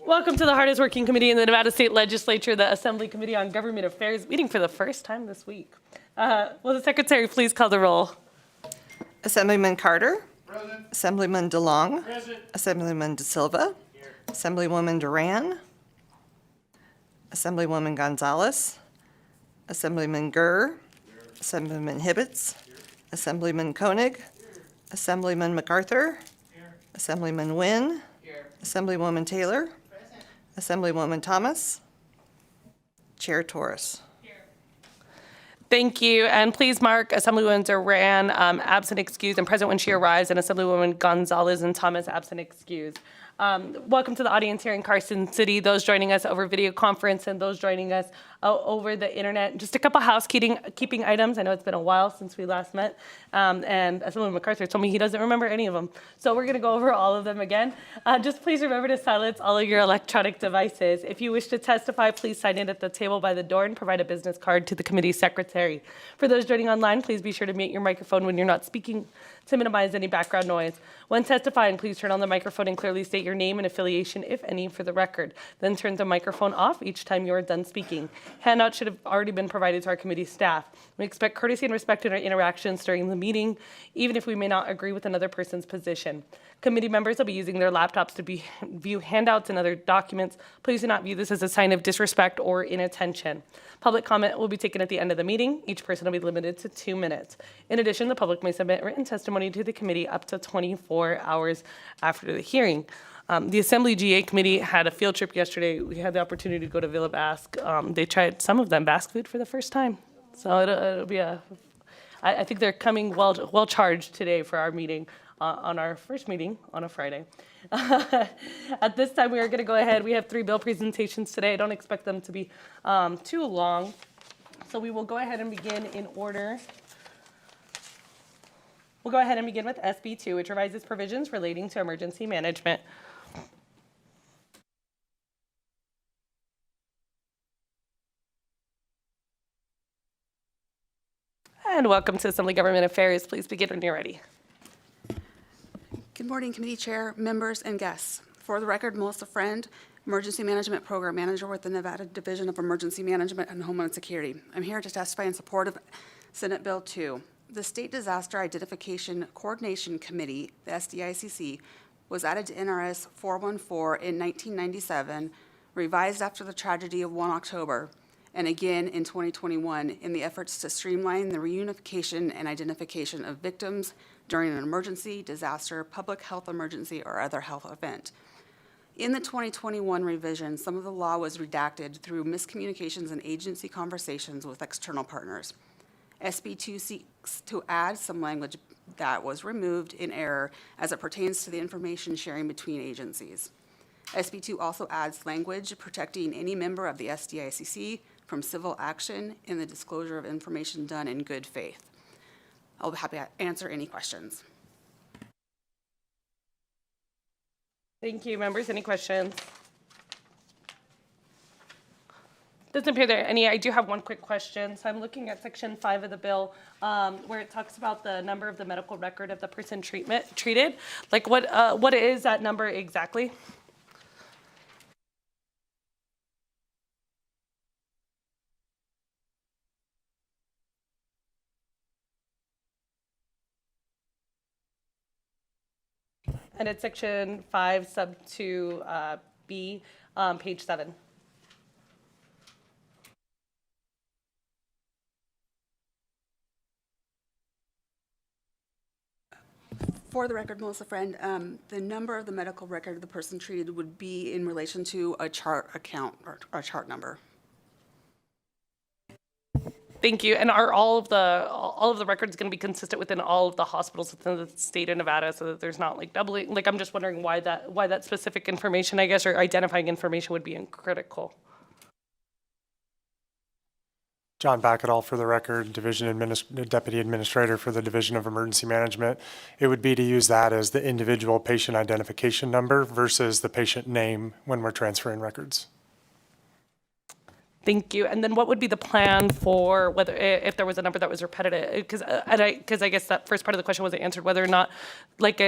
Welcome to the hardest working committee in the Nevada State Legislature, the Assembly Committee on Government Affairs, meeting for the first time this week. Will the Secretary please call the roll? Assemblyman Carter. Present. Assemblyman DeLong. Present. Assemblyman De Silva. Here. Assemblywoman Duran. Assemblywoman Gonzalez. Assemblyman Gurr. Assemblyman Hibbets. Assemblyman Koenig. Assemblyman MacArthur. Assemblyman Nguyen. Assemblywoman Taylor. Assemblywoman Thomas. Chair Torres. Thank you, and please mark Assemblywoman Duran absent excused and present when she arrives, and Assemblywoman Gonzalez and Thomas absent excused. Welcome to the audience here in Carson City, those joining us over video conference and those joining us over the internet. Just a couple housekeeping items. I know it's been a while since we last met, and Assemblyman MacArthur told me he doesn't remember any of them. So we're gonna go over all of them again. Just please remember to silence all of your electronic devices. If you wish to testify, please sign in at the table by the door and provide a business card to the committee secretary. For those joining online, please be sure to mute your microphone when you're not speaking to minimize any background noise. When testifying, please turn on the microphone and clearly state your name and affiliation, if any, for the record. Then turn the microphone off each time you are done speaking. Handouts should have already been provided to our committee staff. We expect courtesy and respect in our interactions during the meeting, even if we may not agree with another person's position. Committee members will be using their laptops to view handouts and other documents. Please do not view this as a sign of disrespect or inattention. Public comment will be taken at the end of the meeting. Each person will be limited to 2 minutes. In addition, the public may submit written testimony to the committee up to 24 hours after the hearing. The Assembly GA Committee had a field trip yesterday. We had the opportunity to go to Villa Basque. They tried, some of them, Basque food for the first time. So it'll be I think they're coming well charged today for our meeting, on our first meeting on a Friday. At this time, we are going to go ahead. We have 3 bill presentations today. I don't expect them to be too long. So we will go ahead and begin in order. We'll go ahead and begin with SB2, which revises provisions relating to emergency management. And welcome to Assembly Government Affairs. Please begin when you're ready. Good morning, committee chair, members, and guests. For the record, Melissa Friend, Emergency Management Program Manager with the Nevada Division of Emergency Management and Homeland Security. I'm here to testify in support of Senate Bill 2. The State Disaster Identification Coordination Committee, the SDICC, was added to NRS 414 in 1997, revised after the tragedy of 1 October, and again in 2021 in the efforts to streamline the reunification and identification of victims during an emergency, disaster, public health emergency, or other health event. In the 2021 revision, some of the law was redacted through miscommunications and agency conversations with external partners. SB2 seeks to add some language that was removed in error as it pertains to the information sharing between agencies. SB2 also adds language protecting any member of the SDICC from civil action in the disclosure of information done in good faith. I'll be happy to answer any questions. Thank you, members. Any questions? Doesn't appear there are any. I do have one quick question. So I'm looking at section 5 of the bill, where it talks about the number of the medical record of the person treated. Like what is that number exactly? And it's section 5, sub 2, B, page 7. For the record, Melissa Friend, the number of the medical record of the person treated would be in relation to a chart account or a chart number. Thank you. And are all of the records going to be consistent within all of the hospitals within the state of Nevada, so that there's not like doubling? Like, I'm just wondering why that specific information, I guess, or identifying information would be critical. John Backetall for the record, Deputy Administrator for the Division of Emergency Management. It would be to use that as the individual patient identification number versus the patient name when we're transferring records. Thank you. And then what would be the plan for whether, if there was a number that was repetitive? Because I guess that first part of the question wasn't answered, whether or not, like,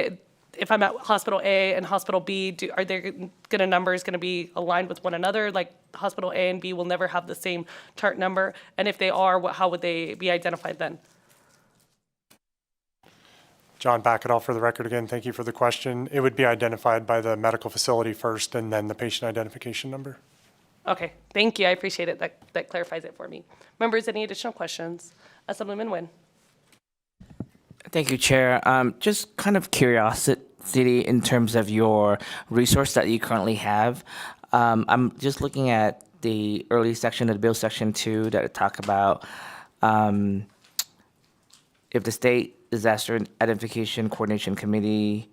if I'm at hospital A and hospital B, are their numbers going to be aligned with one another? Like hospital A and B will never have the same chart number? And if they are, how would they be identified then? John Backetall for the record again. Thank you for the question. It would be identified by the medical facility first and then the patient identification number. Okay, thank you. I appreciate it. That clarifies it for me. Members, any additional questions? Assemblyman Nguyen. Thank you, Chair. Just kind of curiosity in terms of your resource that you currently have. I'm just looking at the early section of the bill, section 2, that talk about if the state disaster identification coordination committee,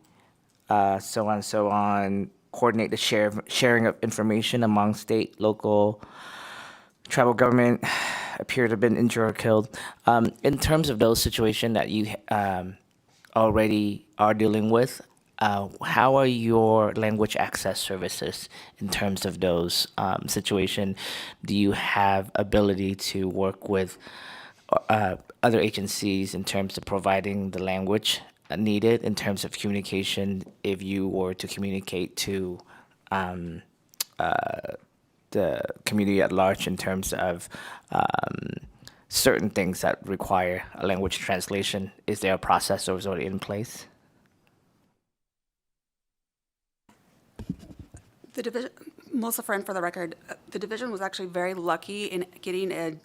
so on, coordinate the sharing of information among state, local, tribal government appear to have been injured or killed. In terms of those situations that you already are dealing with, how are your language access services in terms of those situations? Do you have ability to work with other agencies in terms of providing the language needed in terms of communication if you were to communicate to the community at large in terms of certain things that require a language translation? Is there a process that is already in place? The division, Melissa Friend for the record, the division was actually very lucky in getting an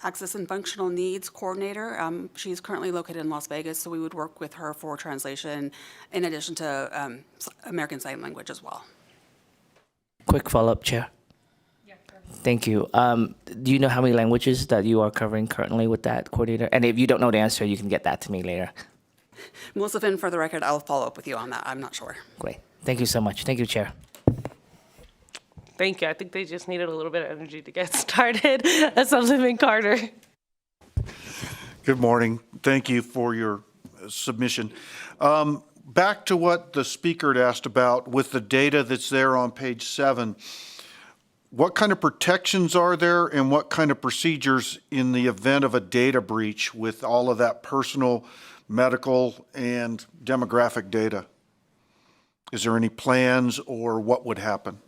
access and functional needs coordinator. She's currently located in Las Vegas, so we would work with her for translation in addition to American Sign Language as well. Quick follow-up, Chair. Thank you. Do you know how many languages that you are covering currently with that coordinator? And if you don't know the answer, you can get that to me later. Melissa Friend for the record, I'll follow up with you on that. I'm not sure. Great. Thank you so much. Thank you, Chair. Thank you. I think they just needed a little bit of energy to get started. Assemblyman Carter. Good morning. Thank you for your submission. Back to what the speaker had asked about with the data that's there on page 7. What kind of protections are there and what kind of procedures in the event of a data breach with all of that personal, medical, and demographic data? Is there any plans or what would happen?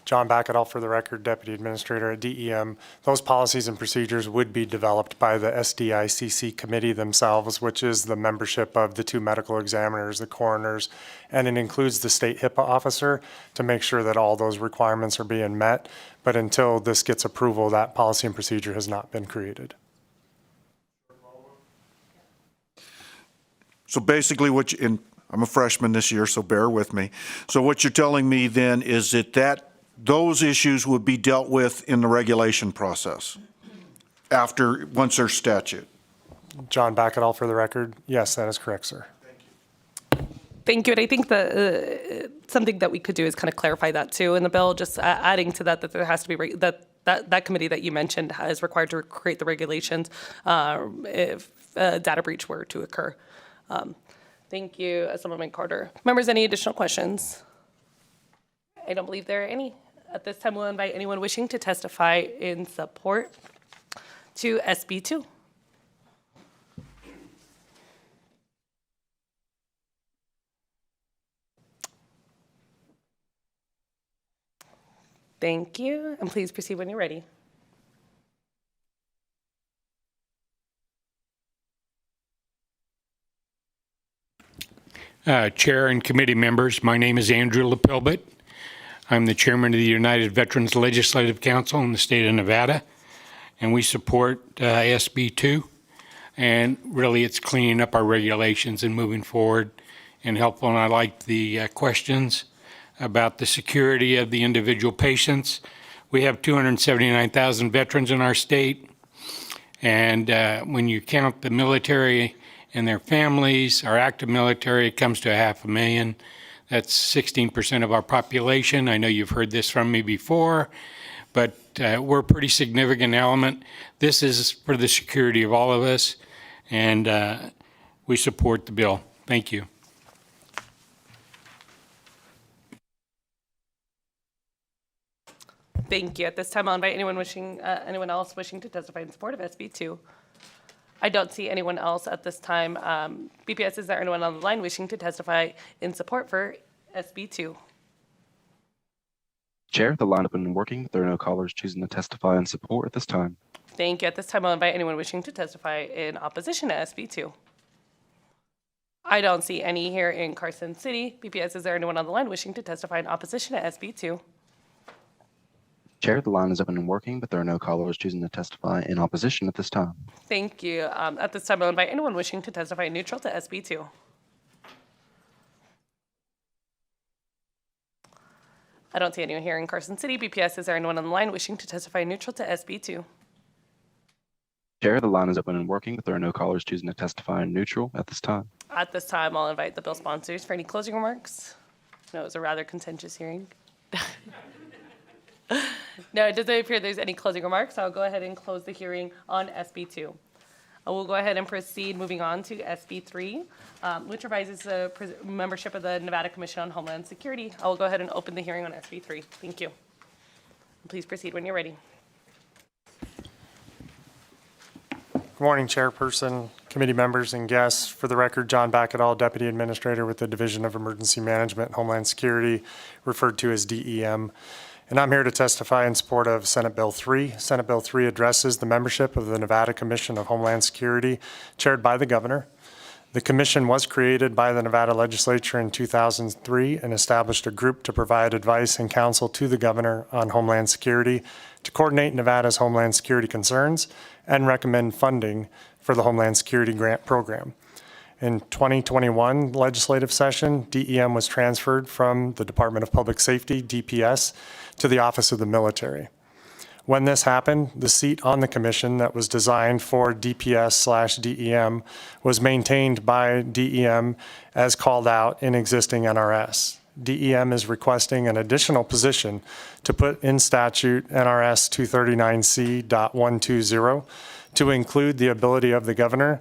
John Backetall for the record, Deputy Administrator at DEM. Those policies and procedures would be developed by the SDICC committee themselves, which is the membership of the 2 medical examiners, the coroners, and it includes the state HIPAA officer to make sure that all those requirements are being met. But until this gets approval, that policy and procedure has not been created. So basically I'm a freshman this year, so bear with me. So what you're telling me then is that those issues would be dealt with in the regulation process once there's statute. John Backetall for the record. Yes, that is correct, sir. Thank you. And I think something that we could do is kind of clarify that too in the bill, just adding to that there has to be that committee that you mentioned is required to create the regulations if a data breach were to occur. Thank you, Assemblyman Carter. Members, any additional questions? I don't believe there are any. At this time, we'll invite anyone wishing to testify in support to SB 2. Thank you, and please proceed when you're ready. Chair and committee members, my name is Andrew LaPilbut. I'm the chairman of the United Veterans Legislative Council in the state of Nevada, and we support SB 2. And really, it's cleaning up our regulations and moving forward and helpful. And I like the questions about the security of the individual patients. We have 279,000 veterans in our state, and when you count the military and their families, our active military, it comes to 500,000. That's 16% of our population. I know you've heard this from me before, but we're a pretty significant element. This is for the security of all of us, and we support the bill. Thank you. Thank you. At this time, I'll invite anyone else wishing to testify in support of SB 2. I don't see anyone else at this time. BPS, is there anyone on the line wishing to testify in support for SB 2? Chair, the line has been working. There are no callers choosing to testify in support at this time. Thank you. At this time, I'll invite anyone wishing to testify in opposition to SB 2. I don't see any here in Carson City. BPS, is there anyone on the line wishing to testify in opposition to SB 2? Chair, the line is open and working, but there are no callers choosing to testify in opposition at this time. Thank you. At this time, I'll invite anyone wishing to testify neutral to SB 2. I don't see anyone here in Carson City. BPS, is there anyone on the line wishing to testify neutral to SB 2? Chair, the line is open and working, but there are no callers choosing to testify in neutral at this time. At this time, I'll invite the bill sponsors for any closing remarks. No, it was a rather contentious hearing. No, it doesn't appear there's any closing remarks. I'll go ahead and close the hearing on SB 2. I will go ahead and proceed moving on to SB 3, which revises the membership of the Nevada Commission on Homeland Security. I will go ahead and open the hearing on SB 3. Thank you. Please proceed when you're ready. Good morning, Chairperson, committee members, and guests. For the record, John Backetall, Deputy Administrator with the Division of Emergency Management and Homeland Security, referred to as DEM. And I'm here to testify in support of Senate Bill 3. Senate Bill 3 addresses the membership of the Nevada Commission of Homeland Security, chaired by the governor. The commission was created by the Nevada Legislature in 2003 and established a group to provide advice and counsel to the governor on Homeland Security, to coordinate Nevada's Homeland Security concerns, and recommend funding for the Homeland Security Grant Program. In 2021 legislative session, DEM was transferred from the Department of Public Safety, DPS, to the Office of the Military. When this happened, the seat on the commission that was designed for DPS/DEM was maintained by DEM as called out in existing NRS. DEM is requesting an additional position to put in statute NRS 239C.120 to include the ability of the governor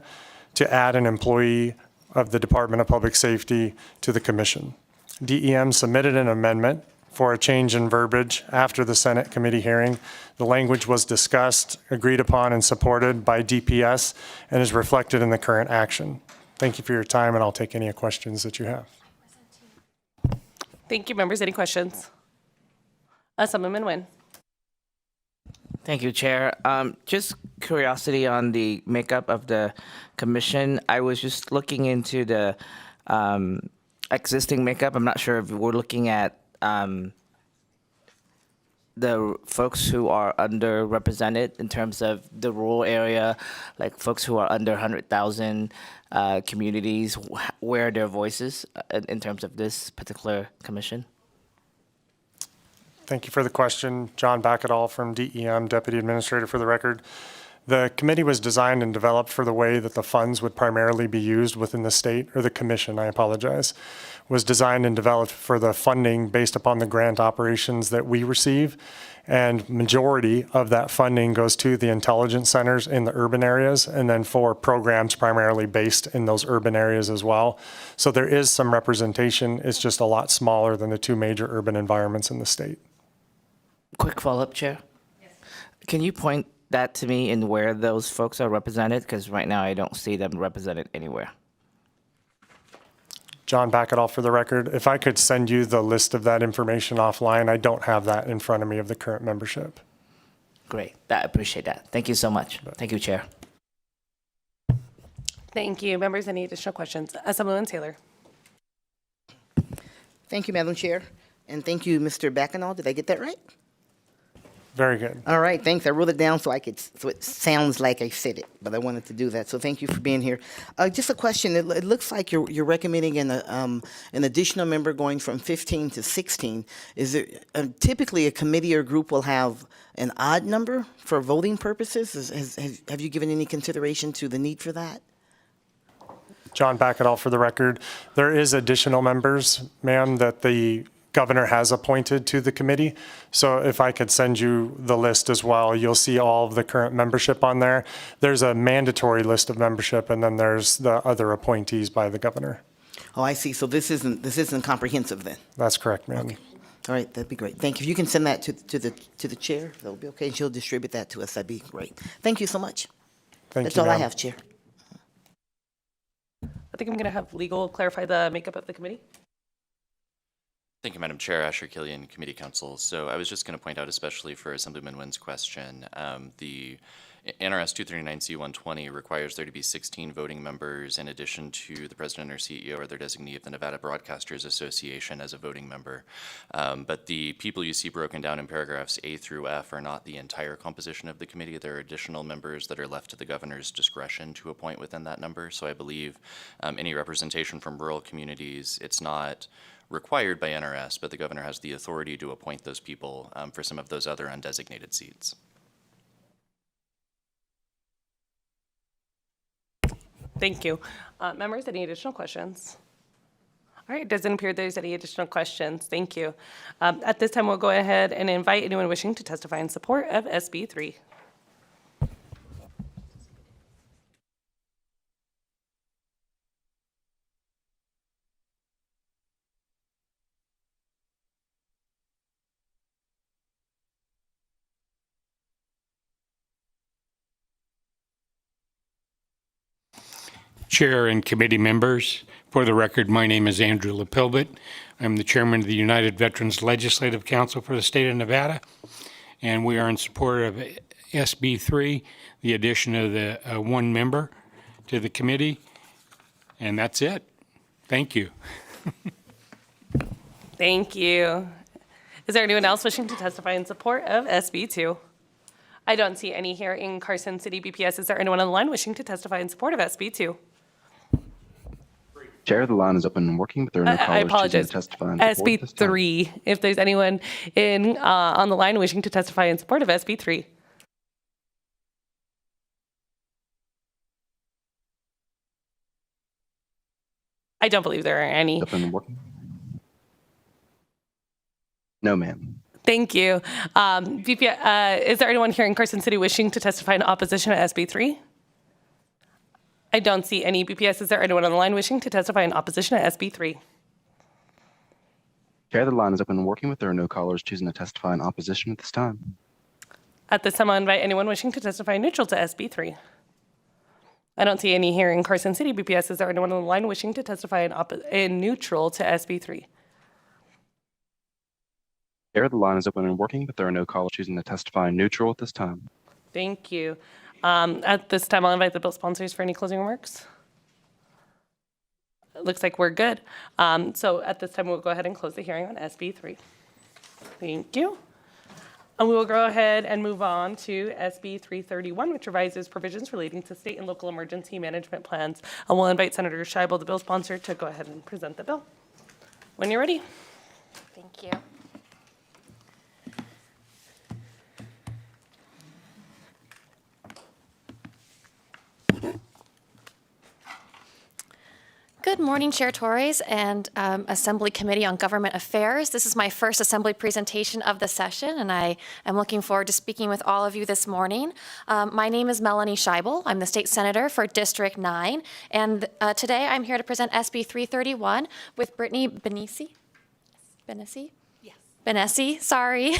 to add an employee of the Department of Public Safety to the commission. DEM submitted an amendment for a change in verbiage after the Senate committee hearing. The language was discussed, agreed upon, and supported by DPS and is reflected in the current action. Thank you for your time, and I'll take any questions that you have. Thank you, members. Any questions? Assemblyman Nguyen. Thank you, Chair. Just curiosity on the makeup of the commission. I was just looking into the existing makeup. I'm not sure if we're looking at the folks who are underrepresented in terms of the rural area, like folks who are under 100,000 communities, where are their voices in terms of this particular commission? Thank you for the question. John Backetall from DEM, Deputy Administrator for the record. The committee was designed and developed for the way that the funds would primarily be used within the state, or the commission, I apologize, was designed and developed for the funding based upon the grant operations that we receive. And majority of that funding goes to the intelligence centers in the urban areas, and then for programs primarily based in those urban areas as well. So there is some representation. It's just a lot smaller than the two major urban environments in the state. Quick follow-up, Chair. Yes. Can you point that to me in where those folks are represented? Because right now I don't see them represented anywhere. John Backetall for the record. If I could send you the list of that information offline, I don't have that in front of me of the current membership. Great. I appreciate that. Thank you so much. Thank you, Chair. Thank you. Members, any additional questions? Assemblyman Taylor. Thank you, Madam Chair. And thank you, Mr. Bacchanal. Did I get that right? Very good. All right, thanks. I wrote it down so it sounds like I said it, but I wanted to do that. So thank you for being here. Just a question. It looks like you're recommending an additional member going from 15 to 16. Is it typically a committee or group will have an odd number for voting purposes? Have you given any consideration to the need for that? John Backetall for the record. There is additional members, ma'am, that the governor has appointed to the committee. So if I could send you the list as well, you'll see all of the current membership on there. There's a mandatory list of membership, and then there's the other appointees by the governor. Oh, I see. So this isn't comprehensive then? That's correct, ma'am. Okay. All right, that'd be great. Thank you. If you can send that to the chair, that'll be okay. She'll distribute that to us. That'd be great. Thank you so much. Thank That's you, all I ma'am. have, Chair. I think I'm going to have legal clarify the makeup of the committee. Thank you, Madam Chair. Asher Killian, Committee Counsel. So I was just going to point out, especially for Assemblyman Nguyen's question, the NRS 239C120 requires there to be 16 voting members in addition to the president or CEO or their designee of the Nevada Broadcasters Association as a voting member. But the people you see broken down in paragraphs A through F are not the entire composition of the committee. There are additional members that are left to the governor's discretion to appoint within that number. So I believe any representation from rural communities, it's not required by NRS, but the governor has the authority to appoint those people for some of those other undesignated seats. Thank you. Members, any additional questions? All right, it doesn't appear there's any additional questions. Thank you. At this time, we'll go ahead and invite anyone wishing to testify in support of SB 3. Chair and committee members, for the record, my name is Andrew LaPilbert. I'm the chairman of the United Veterans Legislative Council for the state of Nevada, and we are in support of SB 3, the addition of the one member to the committee, and that's it. Thank you. Thank you. Is there anyone else wishing to testify in support of SB 2? I don't see any here in Carson City BPS. Is there anyone on the line wishing to testify in support of SB 2? Chair, the line is open and working, but there are no I callers choosing apologize. to testify in support at SB this time. 3. If there's anyone in on the line wishing to testify in support of SB 3. I don't believe there are any. Open and working? No, ma'am. Thank you. Is there anyone here in Carson City wishing to testify in opposition to SB 3? I don't see any BPS. Is there anyone on the line wishing to testify in opposition to SB 3? Chair, the line is open and working, but there are no callers choosing to testify in opposition at this time. At this time, I'll invite anyone wishing to testify neutral to SB 3. I don't see any here in Carson City BPS. Is there anyone on the line wishing to testify in neutral to SB 3? Chair, the line is open and working, but there are no callers choosing to testify neutral at this time. Thank you. At this time, I'll invite the bill sponsors for any closing remarks. It looks like we're good. So at this time, we'll go ahead and close the hearing on SB 3. Thank you. And we will go ahead and move on to SB 331, which revises provisions relating to state and local emergency management plans. And we'll invite Senator Scheibel, the bill sponsor, to go ahead and present the bill. When you're ready. Thank you. Good morning, Chair Torres and Assembly Committee on Government Affairs. This is my first Assembly presentation of the session, and I am looking forward to speaking with all of you this morning. My name is Melanie Scheibel. I'm the State Senator for District 9, and today I'm here to present SB 331 with Brittany Benessi. Benessi, sorry,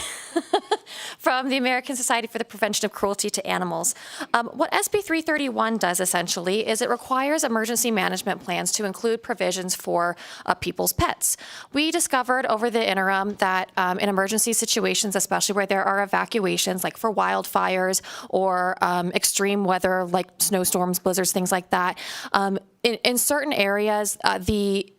from the American Society for the Prevention of Cruelty to Animals. What SB 331 does essentially is it requires emergency management plans to include provisions for people's pets. We discovered over the interim that in emergency situations, especially where there are evacuations, like for wildfires or extreme weather like snowstorms, blizzards, things like that, in certain areas, the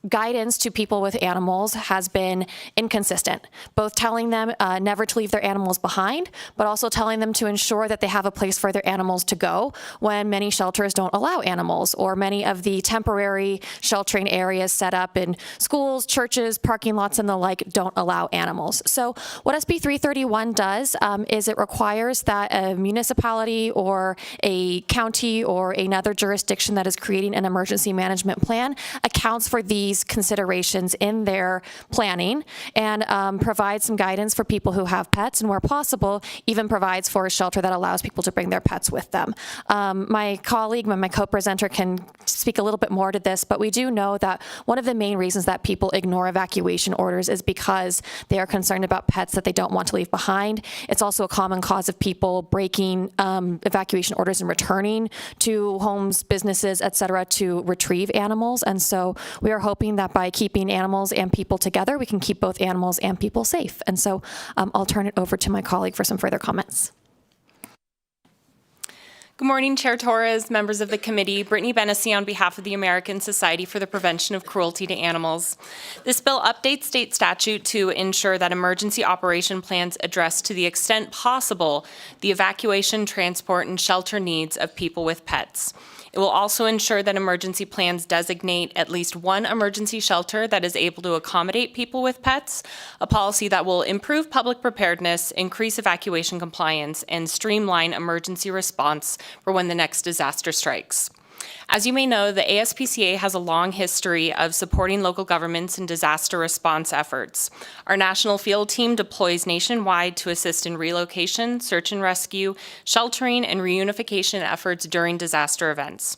guidance to people with animals has been inconsistent, both telling them never to leave their animals behind, but also telling them to ensure that they have a place for their animals to go when many shelters don't allow animals, or many of the temporary sheltering areas set up in schools, churches, parking lots, and the like don't allow animals. So what SB 331 does is it requires that a municipality or a county or another jurisdiction that is creating an emergency management plan accounts for these these considerations in their planning and provide some guidance for people who have pets, and where possible, even provides for a shelter that allows people to bring their pets with them. My colleague, my co-presenter, can speak a little bit more to this, but we do know that one of the main reasons that people ignore evacuation orders is because they are concerned about pets that they don't want to leave behind. It's also a common cause of people breaking evacuation orders and returning to homes, businesses, et cetera, to retrieve animals. And so we are hoping that by keeping animals and people together, we can keep both animals and people safe. And so I'll turn it over to my colleague for some further comments. Good morning, Chair Torres, members of the committee. Brittany Bennessy on behalf of the American Society for the Prevention of Cruelty to Animals. This bill updates state statute to ensure that emergency operation plans address to the extent possible the evacuation, transport, and shelter needs of people with pets. It will also ensure that emergency plans designate at least one emergency shelter that is able to accommodate people with pets, a policy that will improve public preparedness, increase evacuation compliance, and streamline emergency response for when the next disaster strikes. As you may know, the ASPCA has a long history of supporting local governments in disaster response efforts. Our national field team deploys nationwide to assist in relocation, search and rescue, sheltering, and reunification efforts during disaster events.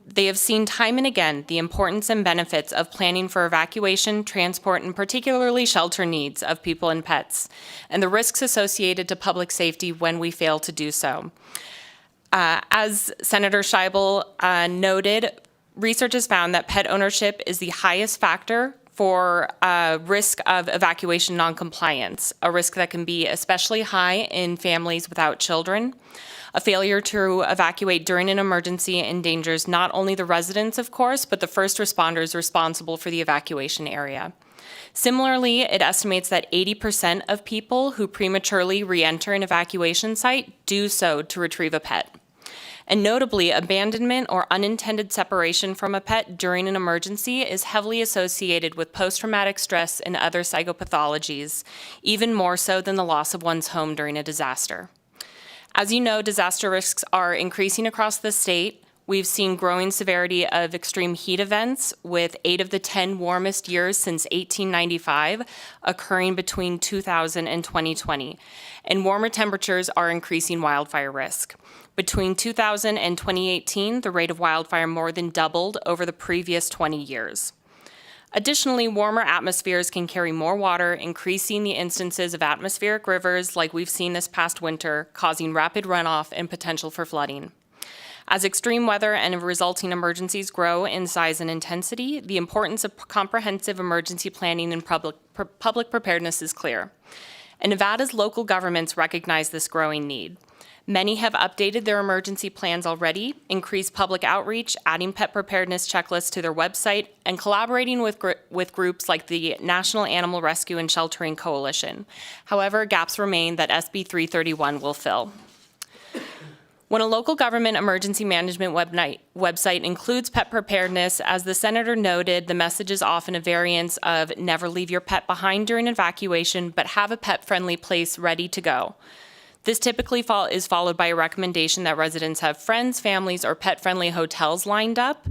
They have seen time and again the importance and benefits of planning for evacuation, transport, and particularly shelter needs of people and pets, and the risks associated to public safety when we fail to do so. As Senator Scheibel noted, research has found that pet ownership is the highest factor for risk of evacuation noncompliance, a risk that can be especially high in families without children. A failure to evacuate during an emergency endangers not only the residents, of course, but the first responders responsible for the evacuation area. Similarly, it estimates that 80% of people who prematurely re-enter an evacuation site do so to retrieve a pet. And notably, abandonment or unintended separation from a pet during an emergency is heavily associated with post-traumatic stress and other psychopathologies, even more so than the loss of one's home during a disaster. As you know, disaster risks are increasing across the state. We've seen growing severity of extreme heat events, with 8 of the 10 warmest years since 1895 occurring between 2000 and 2020. And warmer temperatures are increasing wildfire risk. Between 2000 and 2018, the rate of wildfire more than doubled over the previous 20 years. Additionally, warmer atmospheres can carry more water, increasing the instances of atmospheric rivers like we've seen this past winter, causing rapid runoff and potential for flooding. As extreme weather and resulting emergencies grow in size and intensity, the importance of comprehensive emergency planning and public preparedness is clear. And Nevada's local governments recognize this growing need. Many have updated their emergency plans already, increased public outreach, adding pet preparedness checklists to their website, and collaborating with groups like the National Animal Rescue and Sheltering Coalition. However, gaps remain that SB 331 will fill. When a local government emergency management website includes pet preparedness, as the senator noted, the message is often a variance of never leave your pet behind during evacuation, but have a pet-friendly place ready to go. This typically is followed by a recommendation that residents have friends, families, or pet-friendly hotels lined up.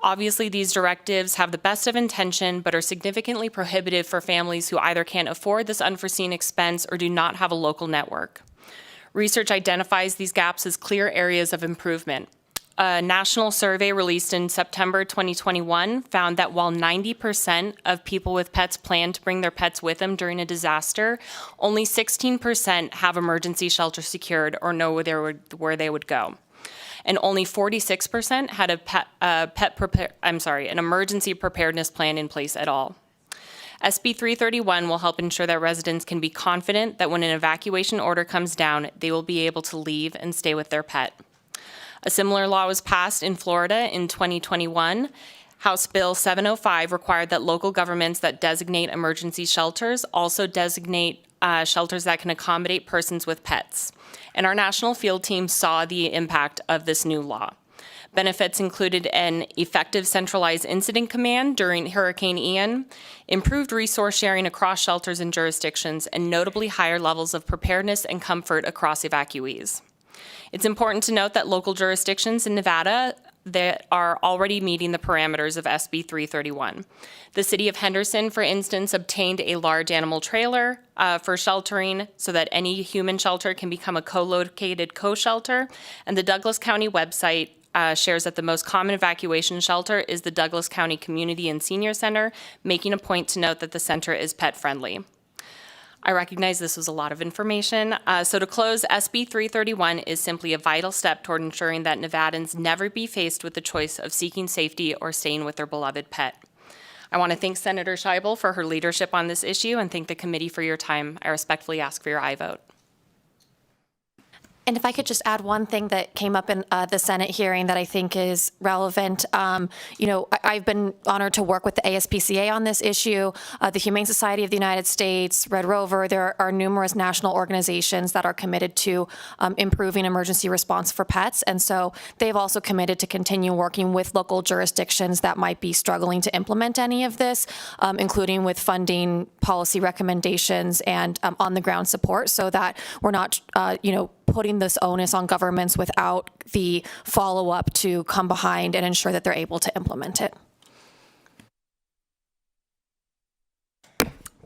Obviously, these directives have the best of intention, but are significantly prohibitive for families who either can't afford this unforeseen expense or do not have a local network. Research identifies these gaps as clear areas of improvement. A national survey released in September 2021 found that while 90% of people with pets plan to bring their pets with them during a disaster, only 16% have emergency shelter secured or know where they would go. And only 46% had an emergency preparedness plan in place at all. SB 331 will help ensure that residents can be confident that when an evacuation order comes down, they will be able to leave and stay with their pet. A similar law was passed in Florida in 2021. House Bill 705 required that local governments that designate emergency shelters also designate shelters that can accommodate persons with pets. And our national field team saw the impact of this new law. Benefits included an effective centralized incident command during Hurricane Ian, improved resource sharing across shelters and jurisdictions, and notably higher levels of preparedness and comfort across evacuees. It's important to note that local jurisdictions in Nevada that are already meeting the parameters of SB 331. The city of Henderson, for instance, obtained a large animal trailer for sheltering so that any human shelter can become a co-located co-shelter. And the Douglas County website shares that the most common evacuation shelter is the Douglas County Community and Senior Center, making a point to note that the center is pet-friendly. I recognize this was a lot of information. So to close, SB 331 is simply a vital step toward ensuring that Nevadans never be faced with the choice of seeking safety or staying with their beloved pet. I want to thank Senator Scheibel for her leadership on this issue and thank the committee for your time. I respectfully ask for your aye vote. And if I could just add one thing that came up in the Senate hearing that I think is relevant. I've been honored to work with the ASPCA on this issue, the Humane Society of the United States, Red Rover. There are numerous national organizations that are committed to improving emergency response for pets. And so they've also committed to continue working with local jurisdictions that might be struggling to implement any of this, including with funding, policy recommendations, and on-the-ground support so that we're not, putting this onus on governments without the follow-up to come behind and ensure that they're able to implement it.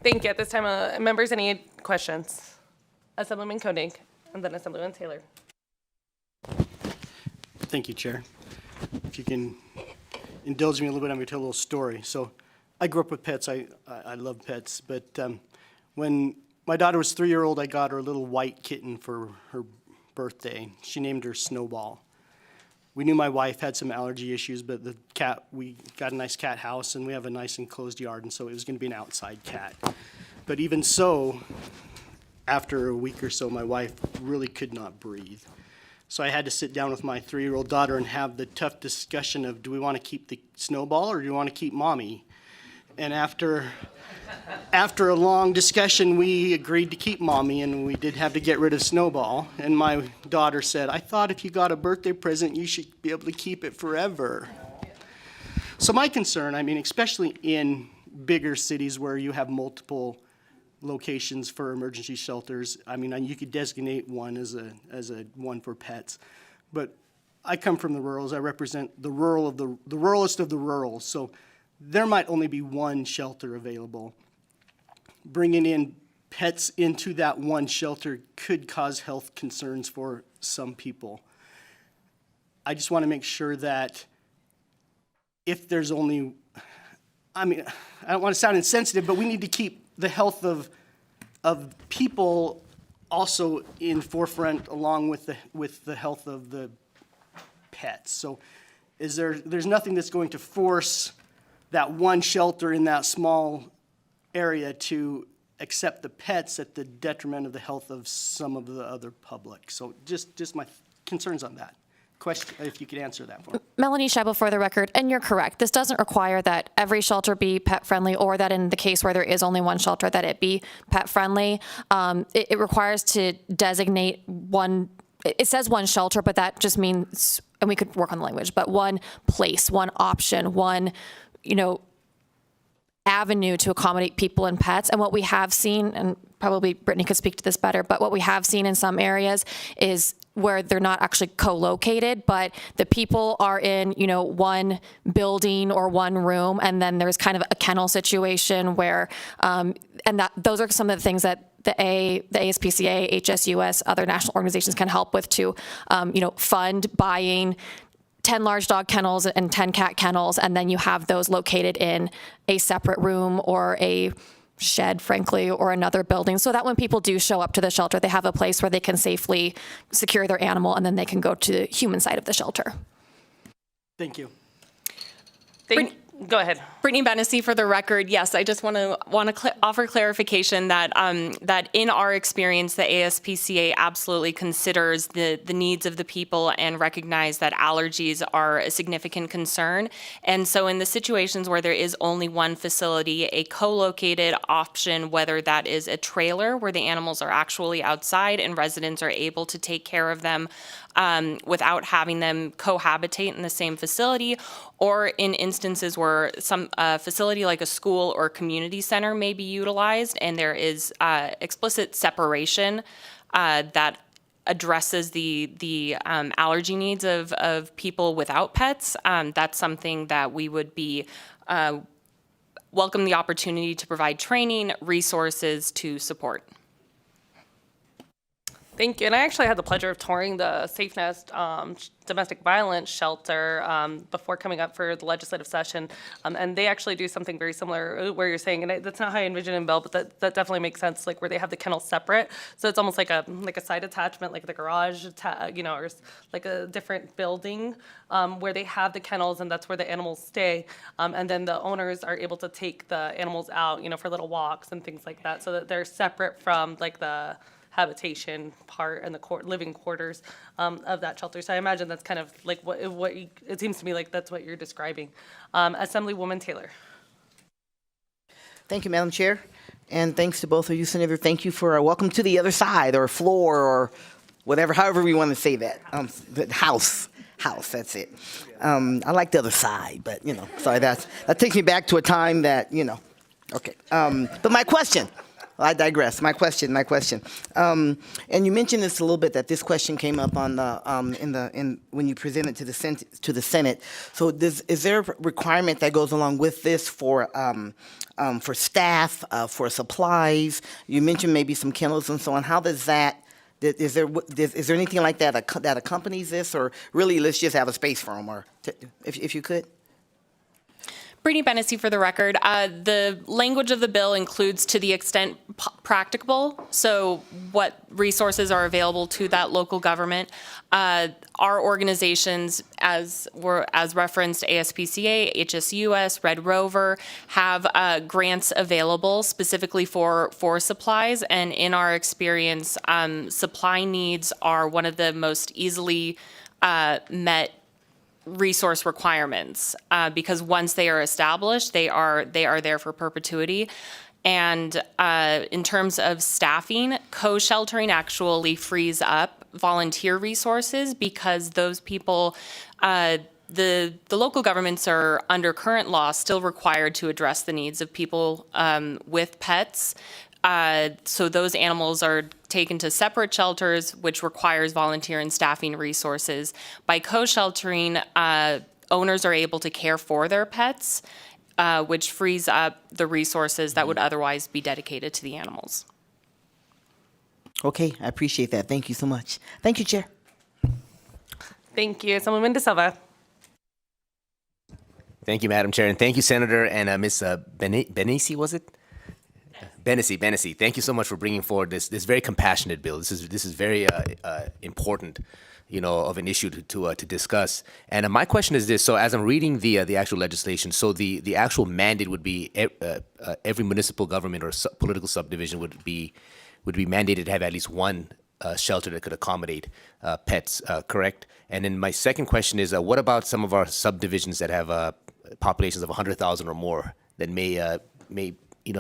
Thank you. At this time, members, any questions? Assemblyman Koenig, and then Assemblyman Taylor. Thank you, Chair. If you can indulge me a little bit, I'm going to tell a little story. So I grew up with pets. I love pets. But when my daughter was 3-year-old, I got her a little white kitten for her birthday. She named her Snowball. We knew my wife had some allergy issues, but the cat, we got a nice cat house and we have a nice enclosed yard, and so it was going to be an outside cat. But even so, after a week or so, my wife really could not breathe. So I had to sit down with my 3-year-old daughter and have the tough discussion of, do we want to keep the Snowball or do we want to keep Mommy? And after a long discussion, we agreed to keep Mommy, and we did have to get rid of Snowball. And my daughter said, I thought if you got a birthday present, you should be able to keep it forever. So my concern, especially in bigger cities where you have multiple locations for emergency shelters, you could designate one as a one for pets. But I come from the rurals. I represent the rural of the ruralest of the rural. So there might only be one shelter available. Bringing in pets into that one shelter could cause health concerns for some people. I just want to make sure that if there's only, I don't want to sound insensitive, but we need to keep the health of people also in forefront along with the health of the pets. So there's nothing that's going to force that one shelter in that small area to accept the pets at the detriment of the health of some of the other public. So just my concerns on that. Question, if you could answer that for me. Melanie Scheibel, for the record, and you're correct. This doesn't require that every shelter be pet-friendly, or that in the case where there is only one shelter, that it be pet-friendly. It requires to designate one. It says one shelter, but that just means, and we could work on the language, but one place, one option, one avenue to accommodate people and pets. And what we have seen, and probably Brittany could speak to this better, but what we have seen in some areas is where they're not actually co-located, but the people are in, one building or one room, and then there's kind of a kennel situation where, those are some of the things that the ASPCA, HSUS, other national organizations can help with to, fund buying 10 large dog kennels and 10 cat kennels, and then you have those located in a separate room or a shed, frankly, or another building, so that when people do show up to the shelter, they have a place where they can safely secure their animal, and then they can go to the human side of the shelter. Thank you. Go ahead. Brittany Bennessy, for the record. Yes, I just want to offer clarification that that in our experience, the ASPCA absolutely considers the needs of the people and recognize that allergies are a significant concern. And so in the situations where there is only one facility, a co-located option, whether that is a trailer where the animals are actually outside and residents are able to take care of them without having them cohabitate in the same facility, or in instances where some facility like a school or community center may be utilized and there is explicit separation that addresses the allergy needs of people without pets, that's something that we would be welcome the opportunity to provide training, resources to support. Thank you. And I actually had the pleasure of touring the Safe Nest domestic violence shelter before coming up for the legislative session. And they actually do something very similar where you're saying, and that's not how I envision in Bell, but that definitely makes sense, like where they have the kennels separate. So it's almost like a side attachment, like the garage, or like a different building where they have the kennels and that's where the animals stay. And then the owners are able to take the animals out, for little walks and things like that, so that they're separate from like the habitation part and the living quarters of that shelter. So I imagine that's kind of like what it seems to me like that's what you're describing. Assemblywoman Taylor. Thank you, Madam Chair. And thanks to both of you, Senator. Thank you for welcome to the other side or floor or whatever, however we want to say that. The house, that's it. I like the other side, but, sorry, that takes me back to a time that, okay. But my question, I digress. My question. And you mentioned this a little bit, that this question came up on the when you presented to the Senate. So is there a requirement that goes along with this for staff, for supplies? You mentioned maybe some kennels and so on. How does that? Is there anything like that that accompanies this, or really let's just have a space for them, or if you could? Brittany Bennessy for the record. The language of the bill includes to the extent practicable, so what resources are available to that local government. Our organizations, as referenced, ASPCA, HSUS, Red Rover, have grants available specifically for supplies, and in our experience, supply needs are one of the most easily met resource requirements because once they are established, they are there for perpetuity. And in terms of staffing, co-sheltering actually frees up volunteer resources because those people, the local governments are under current law still required to address the needs of people with pets. So those animals are taken to separate shelters, which requires volunteer and staffing resources. By co-sheltering, owners are able to care for their pets, which frees up the resources that would otherwise be dedicated to the animals. Okay, I appreciate that. Thank you so much. Thank you, Chair. Thank you. Assemblyman De Silva. Thank you, Madam Chair, and thank you, Senator and Ms. Bennessy, was it? Bennessy, thank you so much for bringing forward this very compassionate bill. This is very important, of an issue to discuss. And my question is this: so as I'm reading the actual legislation, so the actual mandate would be every municipal government or political subdivision would be mandated to have at least one shelter that could accommodate pets, correct? And then my second question is, what about some of our subdivisions that have populations of 100,000 or more that may in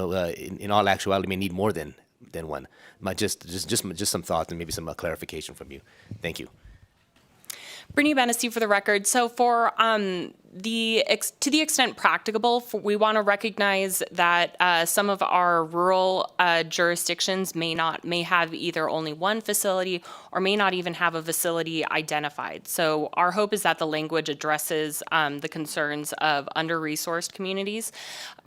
all actuality may need more than one? Just some thoughts and maybe some clarification from you. Thank you. Brittany Bennessy for the record. So for to the extent practicable, we want to recognize that some of our rural jurisdictions may have either only one facility or may not even have a facility identified. So our hope is that the language addresses the concerns of under-resourced communities.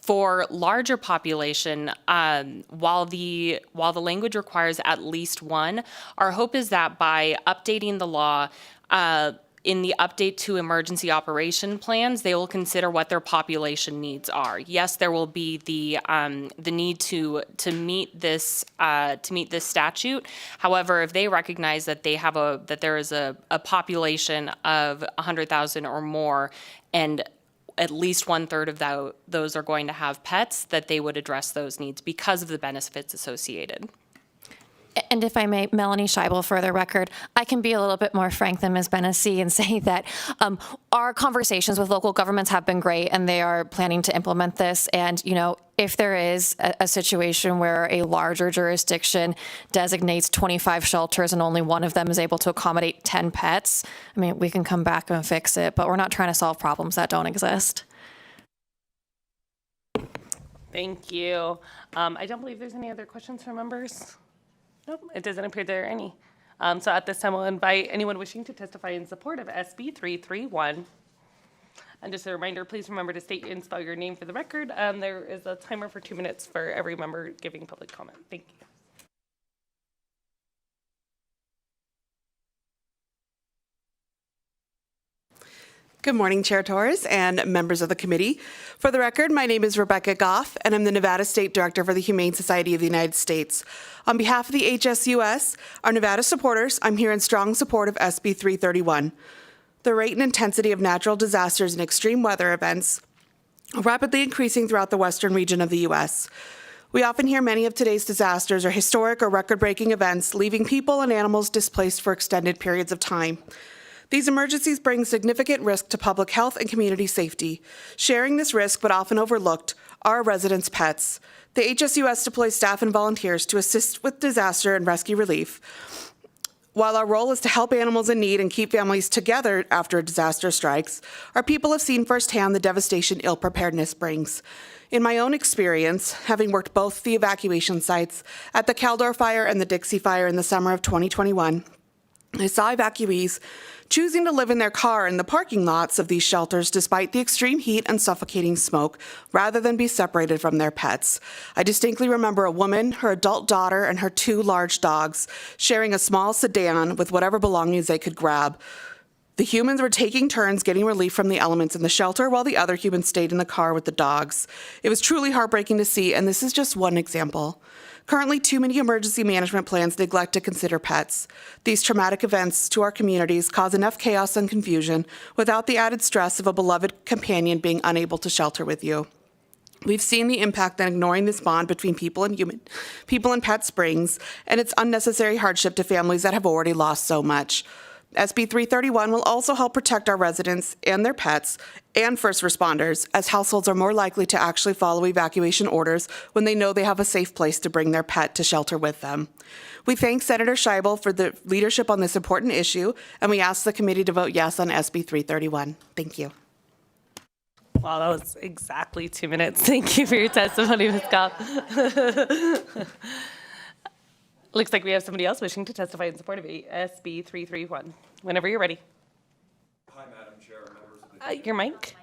For larger population, while the language requires at least one, our hope is that by updating the law, in the update to emergency operation plans, they will consider what their population needs are. Yes, there will be the need to meet this statute. However, if they recognize that there is a population of 100,000 or more, and at least 1/3 of those are going to have pets, that they would address those needs because of the benefits associated. And if I may, Melanie Scheibel, for the record, I can be a little bit more frank than Ms. Bennessy and say that our conversations with local governments have been great, and they are planning to implement this. And, if there is a situation where a larger jurisdiction designates 25 shelters and only one of them is able to accommodate 10 pets, we can come back and fix it, but we're not trying to solve problems that don't exist. Thank you. I don't believe there's any other questions from members. Nope, it doesn't appear there are any. So at this time, we'll invite anyone wishing to testify in support of SB 331. And just a reminder, please remember to state and spell your name for the record. There is a timer for 2 minutes for every member giving public comment. Thank you. Good morning, Chair Torres and members of the committee. For the record, my name is Rebecca Goff, and I'm the Nevada State Director for the Humane Society of the United States. On behalf of the HSUS, our Nevada supporters, I'm here in strong support of SB 331. The rate and intensity of natural disasters and extreme weather events are rapidly increasing throughout the western region of the U.S. We often hear many of today's disasters are historic or record-breaking events, leaving people and animals displaced for extended periods of time. These emergencies bring significant risk to public health and community safety. Sharing this risk, but often overlooked, are our residents' pets. The HSUS deploys staff and volunteers to assist with disaster and rescue relief. While our role is to help animals in need and keep families together after a disaster strikes, our people have seen firsthand the devastation ill preparedness brings. In my own experience, having worked both the evacuation sites at the Caldor Fire and the Dixie Fire in the summer of 2021, I saw evacuees choosing to live in their car in the parking lots of these shelters despite the extreme heat and suffocating smoke, rather than be separated from their pets. I distinctly remember a woman, her adult daughter, and her 2 large dogs sharing a small sedan with whatever belongings they could grab. The humans were taking turns getting relief from the elements in the shelter while the other humans stayed in the car with the dogs. It was truly heartbreaking to see, and this is just one example. Currently, too many emergency management plans neglect to consider pets. These traumatic events to our communities cause enough chaos and confusion without the added stress of a beloved companion being unable to shelter with you. We've seen the impact that ignoring this bond between people and pets brings, and its unnecessary hardship to families that have already lost so much. SB 331 will also help protect our residents and their pets and first responders, as households are more likely to actually follow evacuation orders when they know they have a safe place to bring their pet to shelter with them. We thank Senator Scheibel for the leadership on this important issue, and we ask the committee to vote yes on SB 331. Thank you. Wow, that was exactly 2 minutes. Thank you for your testimony, Ms. Goff. Looks like we have somebody else wishing to testify in support of SB 331. Whenever you're ready. Hi, Madam Chair, members of the your mic.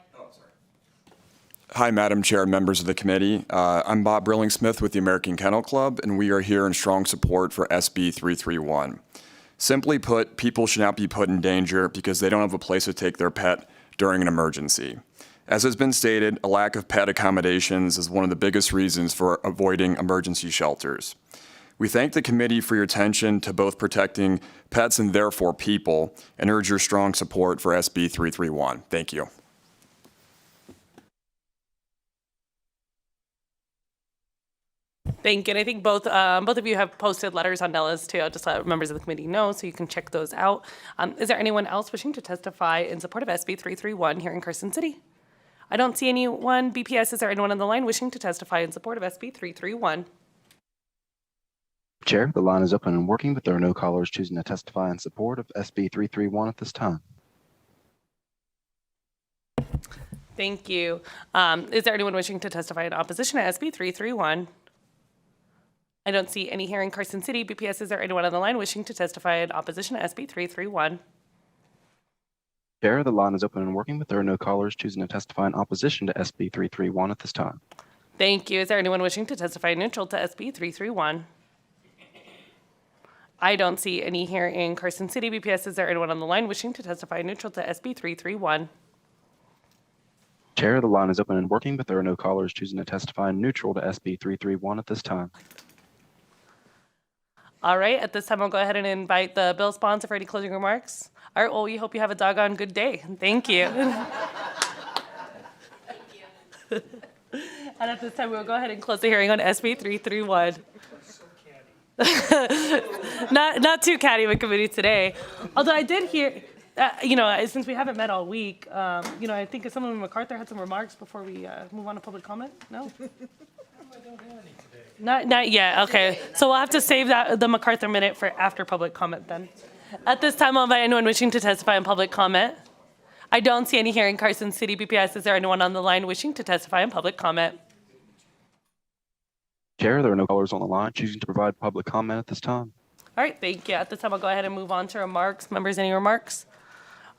Hi, Madam Chair, members of the committee. I'm Bob Brillingsmith with the American Kennel Club, and we are here in strong support for SB 331. Simply put, people should not be put in danger because they don't have a place to take their pet during an emergency. As has been stated, a lack of pet accommodations is one of the biggest reasons for avoiding emergency shelters. We thank the committee for your attention to both protecting pets and therefore people, and urge your strong support for SB 331. Thank you. Thank you. And I think both of you have posted letters on Nellis too. I'll just let members of the committee know so you can check those out. Is there anyone else wishing to testify in support of SB 331 here in Carson City? I don't see anyone. BPS, is there anyone on the line wishing to testify in support of SB 331? Chair, the line is open and working, but there are no callers choosing to testify in support of SB 331 at this time. Thank you. Is there anyone wishing to testify in opposition to SB 331? I don't see any here in Carson City. BPS, is there anyone on the line wishing to testify in opposition to SB 331? Chair, the line is open and working, but there are no callers choosing to testify in opposition to SB 331 at this time. Thank you. Is there anyone wishing to testify neutral to SB 331? I don't see any here in Carson City. BPS, is there anyone on the line wishing to testify neutral to SB 331? Chair, the line is open and working, but there are no callers choosing to testify neutral to SB 331 at this time. All right, at this time, I'll go ahead and invite the bill sponsor for any closing remarks. All right, well, we hope you have a doggone good day. Thank you. And at this time, we'll go ahead and close the hearing on SB 331. Not too catty of a committee today. Although I did hear, since we haven't met all week, I think Assemblyman MacArthur had some remarks before we move on to public comment. No? Not yet. Okay. So we'll have to save the MacArthur minute for after public comment then. At this time, I'll invite anyone wishing to testify in public comment. I don't see any here in Carson City. BPS, is there anyone on the line wishing to testify in public comment? Chair, there are no callers on the line choosing to provide public comment at this time. All right, thank you. At this time, I'll go ahead and move on to remarks. Members, any remarks?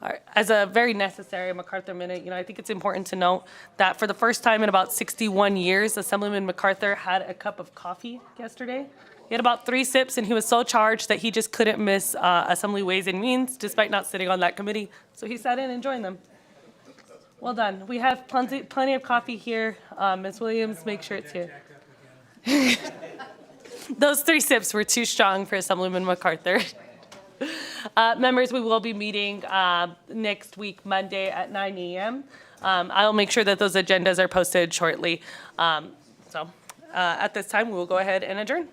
All right. As a very necessary MacArthur minute, I think it's important to note that for the first time in about 61 years, Assemblyman MacArthur had a cup of coffee yesterday. He had about 3 sips, and he was so charged that he just couldn't miss Assembly Ways and Means, despite not sitting on that committee. So he sat in and joined them. Well done. We have plenty of coffee here. Ms. Williams, make sure it's here. Those 3 sips were too strong for Assemblyman MacArthur. Members, we will be meeting next week, Monday at 9 a.m. I'll make sure that those agendas are posted shortly. At this time, we will go ahead and adjourn.